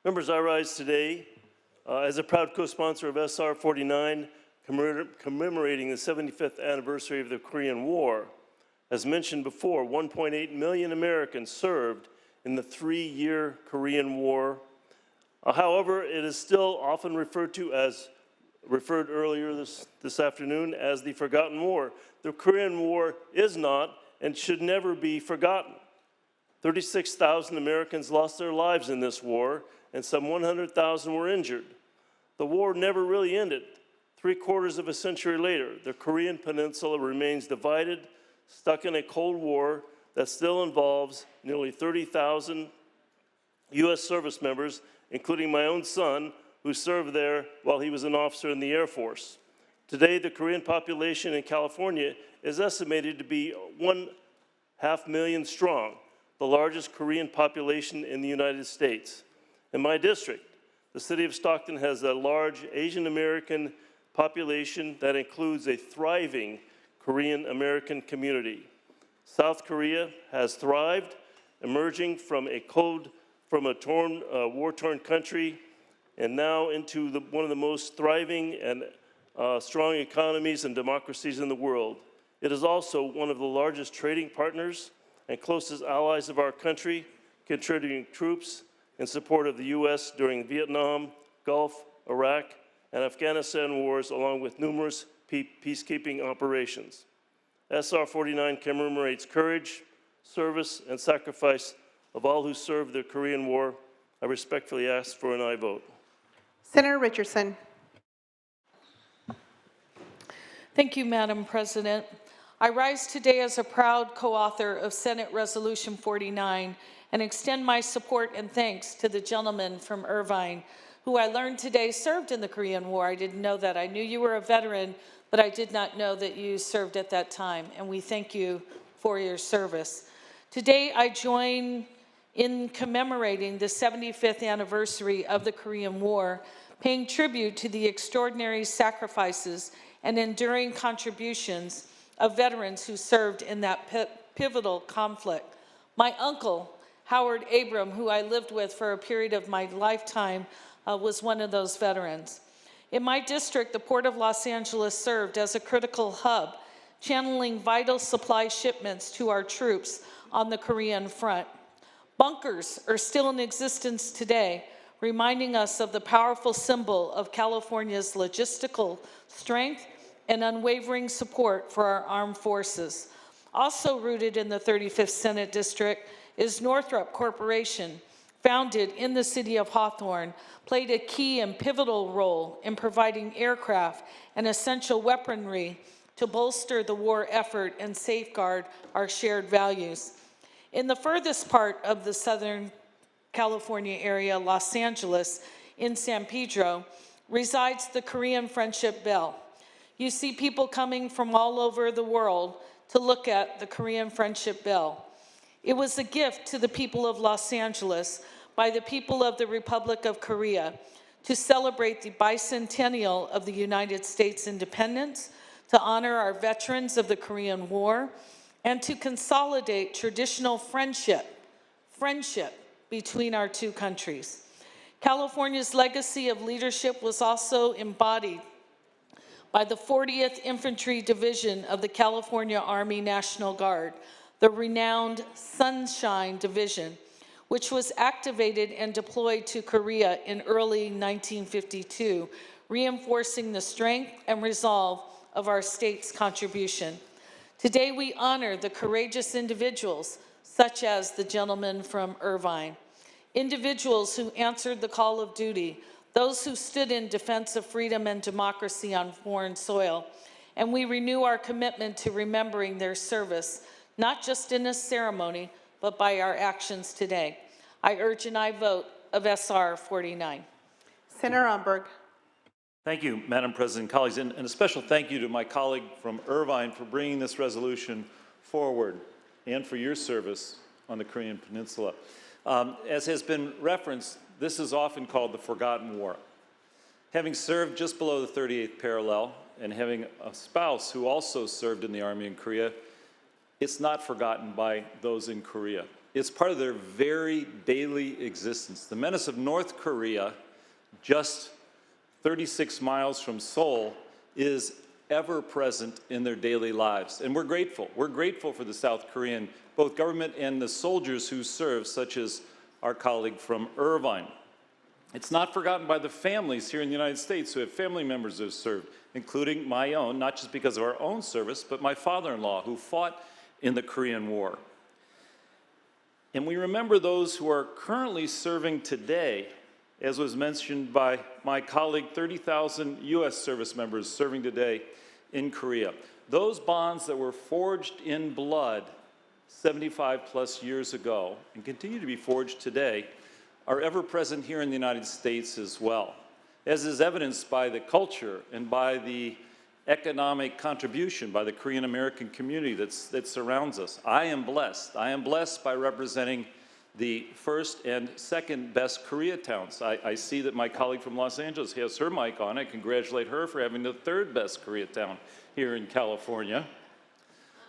Members, I rise today as a proud co-sponsor of SR 49, commemorating the 75th anniversary of the Korean War. As mentioned before, 1.8 million Americans served in the 3-year Korean War. However, it is still often referred earlier this afternoon as the Forgotten War. The Korean War is not and should never be forgotten. 36,000 Americans lost their lives in this war, and some 100,000 were injured. The war never really ended. 3/4 of a century later, the Korean Peninsula remains divided, stuck in a Cold War that still involves nearly 30,000 U.S. service members, including my own son, who served there while he was an officer in the Air Force. Today, the Korean population in California is estimated to be 1/2 million strong, the largest Korean population in the United States. In my district, the city of Stockton has a large Asian American population that includes a thriving Korean American community. South Korea has thrived, emerging from a war-torn country and now into one of the most thriving and strong economies and democracies in the world. It is also one of the largest trading partners and closest allies of our country, contributing troops in support of the U.S. during Vietnam, Gulf, Iraq, and Afghanistan wars, along with numerous peacekeeping operations. SR 49 commemorates courage, service, and sacrifice of all who served the Korean War. I respectfully ask for an aye vote. Senator Richardson. Thank you, Madam President. I rise today as a proud co-author of Senate Resolution 49 and extend my support and thanks to the gentleman from Irvine, who I learned today served in the Korean War. I didn't know that. I knew you were a veteran, but I did not know that you served at that time, and we thank you for your service. Today, I join in commemorating the 75th anniversary of the Korean War, paying tribute to the extraordinary sacrifices and enduring contributions of veterans who served in that pivotal conflict. My uncle, Howard Abram, who I lived with for a period of my lifetime, was one of those veterans. In my district, the Port of Los Angeles served as a critical hub, channeling vital supply shipments to our troops on the Korean front. Bunkers are still in existence today, reminding us of the powerful symbol of California's logistical strength and unwavering support for our armed forces. Also rooted in the 35th Senate District is Northrop Corporation, founded in the city of Hawthorne, played a key and pivotal role in providing aircraft and essential weaponry to bolster the war effort and safeguard our shared values. In the furthest part of the Southern California area, Los Angeles, in San Pedro, resides the Korean Friendship Bell. You see people coming from all over the world to look at the Korean Friendship Bell. It was a gift to the people of Los Angeles by the people of the Republic of Korea to celebrate the bicentennial of the United States independence, to honor our veterans of the Korean War, and to consolidate traditional friendship between our two countries. California's legacy of leadership was also embodied by the 40th Infantry Division of the California Army National Guard, the renowned Sunshine Division, which was activated and deployed to Korea in early 1952, reinforcing the strength and resolve of our state's contribution. Today we honor the courageous individuals, such as the gentleman from Irvine, individuals who answered the call of duty, those who stood in defense of freedom and democracy on foreign soil, and we renew our commitment to remembering their service, not just in a ceremony, but by our actions today. I urge an aye vote of SR 49. Senator Umberg. Thank you, Madam President, colleagues, and a special thank you to my colleague from Irvine for bringing this resolution forward and for your service on the Korean Peninsula. As has been referenced, this is often called the Forgotten War. Having served just below the 38th parallel and having a spouse who also served in the Army in Korea, it's not forgotten by those in Korea. It's part of their very daily existence. The menace of North Korea, just 36 miles from Seoul, is ever present in their daily lives. And we're grateful. We're grateful for the South Korean, both government and the soldiers who serve, such as our colleague from Irvine. It's not forgotten by the families here in the United States who have family members who have served, including my own, not just because of our own service, but my father-in-law who fought in the Korean War. And we remember those who are currently serving today, as was mentioned by my colleague, 30,000 U.S. service members serving today in Korea. Those bonds that were forged in blood 75 plus years ago and continue to be forged today are ever present here in the United States as well, as is evidenced by the culture and by the economic contribution by the Korean American community that surrounds us. I am blessed. I am blessed by representing the first and second best Koreatowns. I see that my colleague from Los Angeles has her mic on. I congratulate her for having the third best Koreatown here in California.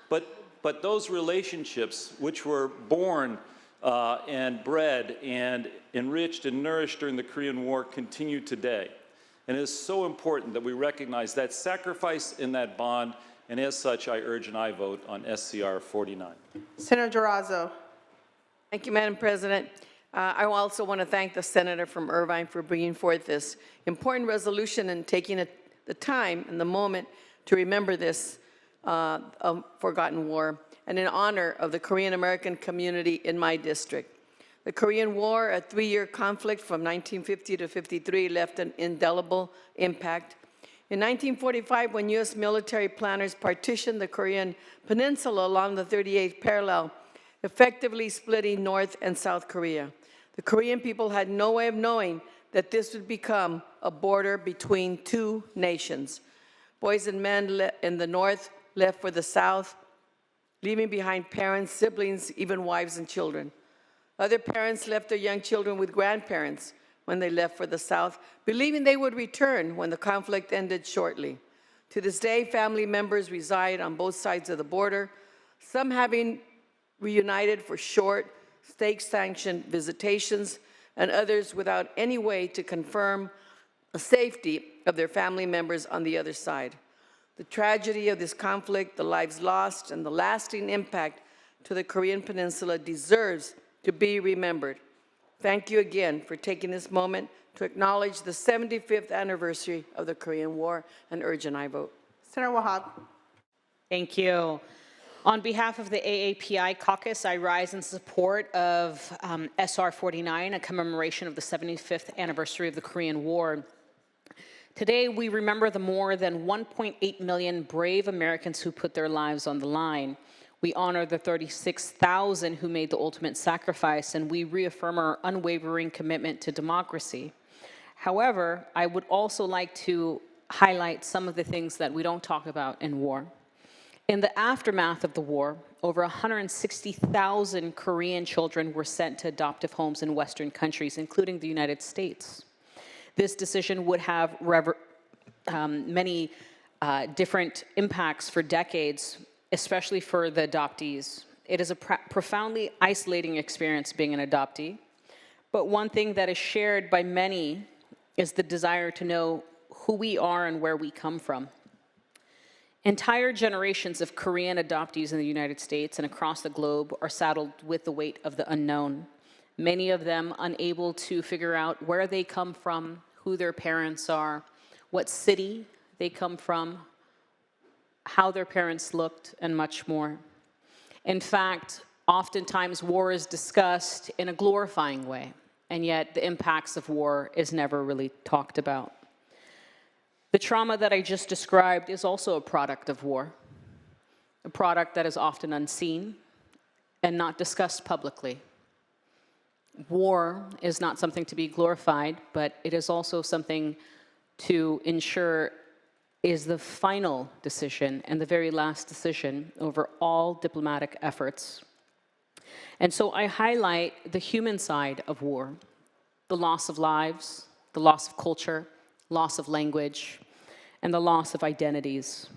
But those relationships, which were born and bred and enriched and nourished during the Korean War, continue today. And it is so important that we recognize that sacrifice in that bond, and as such, I urge an aye vote on SCR 49. Senator Durazo. Thank you, Madam President. I also want to thank the senator from Irvine for bringing forth this important resolution and taking the time and the moment to remember this forgotten war, and in honor of the Korean American community in my district. The Korean War, a 3-year conflict from 1950 to 53, left an indelible impact. In 1945, when U.S. military planners partitioned the Korean peninsula along the 38th parallel, effectively splitting North and South Korea, the Korean people had no way of knowing that this would become a border between two nations. Boys and men in the North left for the South, leaving behind parents, siblings, even wives and children. Other parents left their young children with grandparents when they left for the South, believing they would return when the conflict ended shortly. To this day, family members reside on both sides of the border, some having reunited for short, state-sanctioned visitations, and others without any way to confirm the safety of their family members on the other side. The tragedy of this conflict, the lives lost, and the lasting impact to the Korean Peninsula deserves to be remembered. Thank you again for taking this moment to acknowledge the 75th anniversary of the Korean War and urge an aye vote. Senator Wahab. Thank you. On behalf of the AAPI caucus, I rise in support of SR 49, a commemoration of the 75th anniversary of the Korean War. Today, we remember the more than 1.8 million brave Americans who put their lives on the line. We honor the 36,000 who made the ultimate sacrifice, and we reaffirm our unwavering commitment to democracy. However, I would also like to highlight some of the things that we don't talk about in war. In the aftermath of the war, over 160,000 Korean children were sent to adoptive homes in Western countries, including the United States. This decision would have many different impacts for decades, especially for the adoptees. It is a profoundly isolating experience being an adoptee, but one thing that is shared by many is the desire to know who we are and where we come from. Entire generations of Korean adoptees in the United States and across the globe are saddled with the weight of the unknown. Many of them unable to figure out where they come from, who their parents are, what city they come from, how their parents looked, and much more. In fact, oftentimes war is discussed in a glorifying way, and yet the impacts of war is never really talked about. The trauma that I just described is also a product of war, a product that is often unseen and not discussed publicly. War is not something to be glorified, but it is also something to ensure is the final decision and the very last decision over all diplomatic efforts. And so I highlight the human side of war, the loss of lives, the loss of culture, loss of language, and the loss of identities.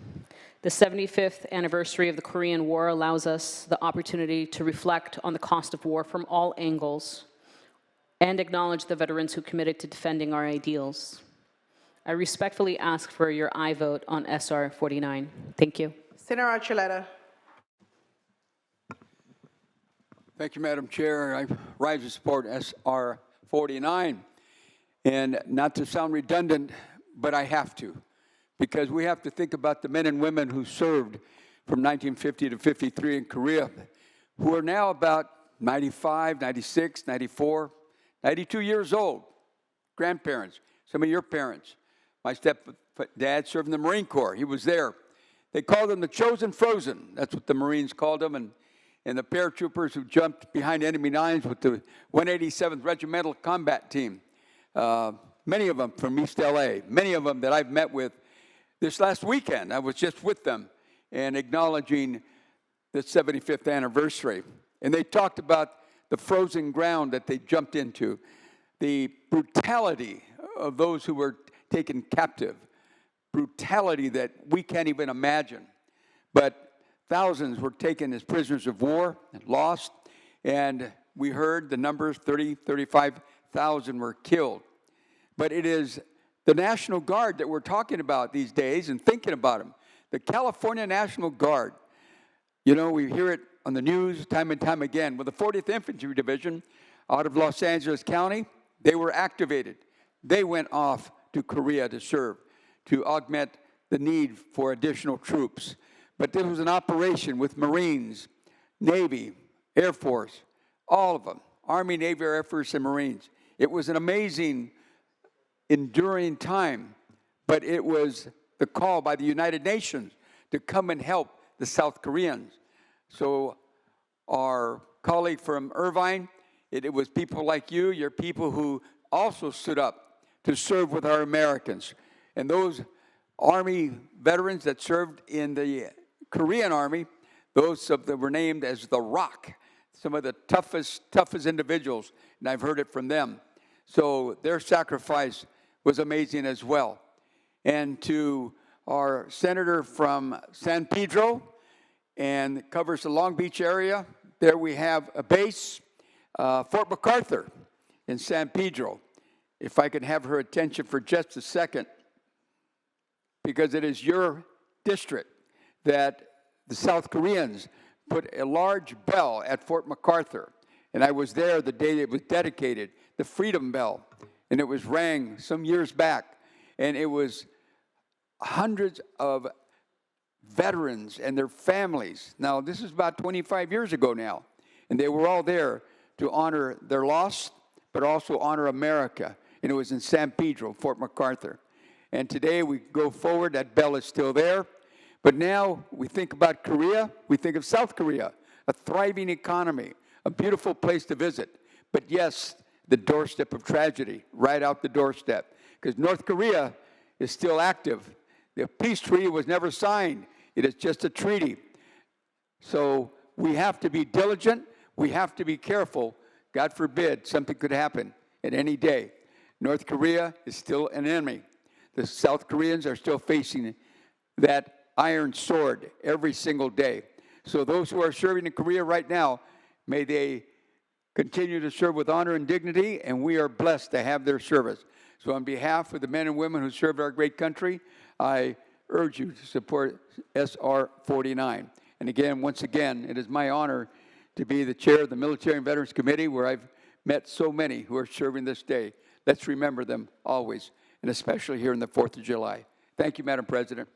The 75th anniversary of the Korean War allows us the opportunity to reflect on the cost of war from all angles and acknowledge the veterans who committed to defending our ideals. I respectfully ask for your aye vote on SR 49. Thank you. Senator Archuleta. Thank you, Madam Chair. I rise to support SR 49. And not to sound redundant, but I have to, because we have to think about the men and women who served from 1950 to 53 in Korea, who are now about 95, 96, 94, 92 years old, grandparents, some of your parents. My stepdad served in the Marine Corps. He was there. They called them the Chosen Frozen. That's what the Marines called them. And the paratroopers who jumped behind enemy lines with the 187th Regimental Combat Team. Many of them from East LA, many of them that I've met with this last weekend. I was just with them and acknowledging the 75th anniversary. And they talked about the frozen ground that they jumped into, the brutality of those who were taken captive, brutality that we can't even imagine. But thousands were taken as prisoners of war and lost, and we heard the numbers, 30, 35,000 were killed. But it is the National Guard that we're talking about these days and thinking about them. The California National Guard. You know, we hear it on the news time and time again. With the 40th Infantry Division out of Los Angeles County, they were activated. They went off to Korea to serve, to augment the need for additional troops. But this was an operation with Marines, Navy, Air Force, all of them, Army, Navy, Air Force, and Marines. It was an amazing, enduring time, but it was the call by the United Nations to come and help the South Koreans. So our colleague from Irvine, it was people like you, your people who also stood up to serve with our Americans. And those Army veterans that served in the Korean Army, those that were named as the Rock, some of the toughest individuals, and I've heard it from them. So their sacrifice was amazing as well. And to our senator from San Pedro, and covers the Long Beach area, there we have a base, Fort MacArthur in San Pedro. If I could have her attention for just a second, because it is your district that the South Koreans put a large bell at Fort MacArthur. And I was there the day it was dedicated, the Freedom Bell. And it was rang some years back. And it was hundreds of veterans and their families. Now, this is about 25 years ago now. And they were all there to honor their loss, but also honor America. And it was in San Pedro, Fort MacArthur. And today we go forward, that bell is still there. But now we think about Korea, we think of South Korea, a thriving economy, a beautiful place to visit. But yes, the doorstep of tragedy, right out the doorstep. Because North Korea is still active. The peace treaty was never signed. It is just a treaty. So we have to be diligent. We have to be careful. God forbid something could happen at any day. North Korea is still an enemy. The South Koreans are still facing that iron sword every single day. So those who are serving in Korea right now, may they continue to serve with honor and dignity, and we are blessed to have their service. So on behalf of the men and women who served our great country, I urge you to support SR 49. And again, once again, it is my honor to be the chair of the Military and Veterans Committee, where I've met so many who are serving this day. Let's remember them always, and especially here in the 4th of July. Thank you, Madam President.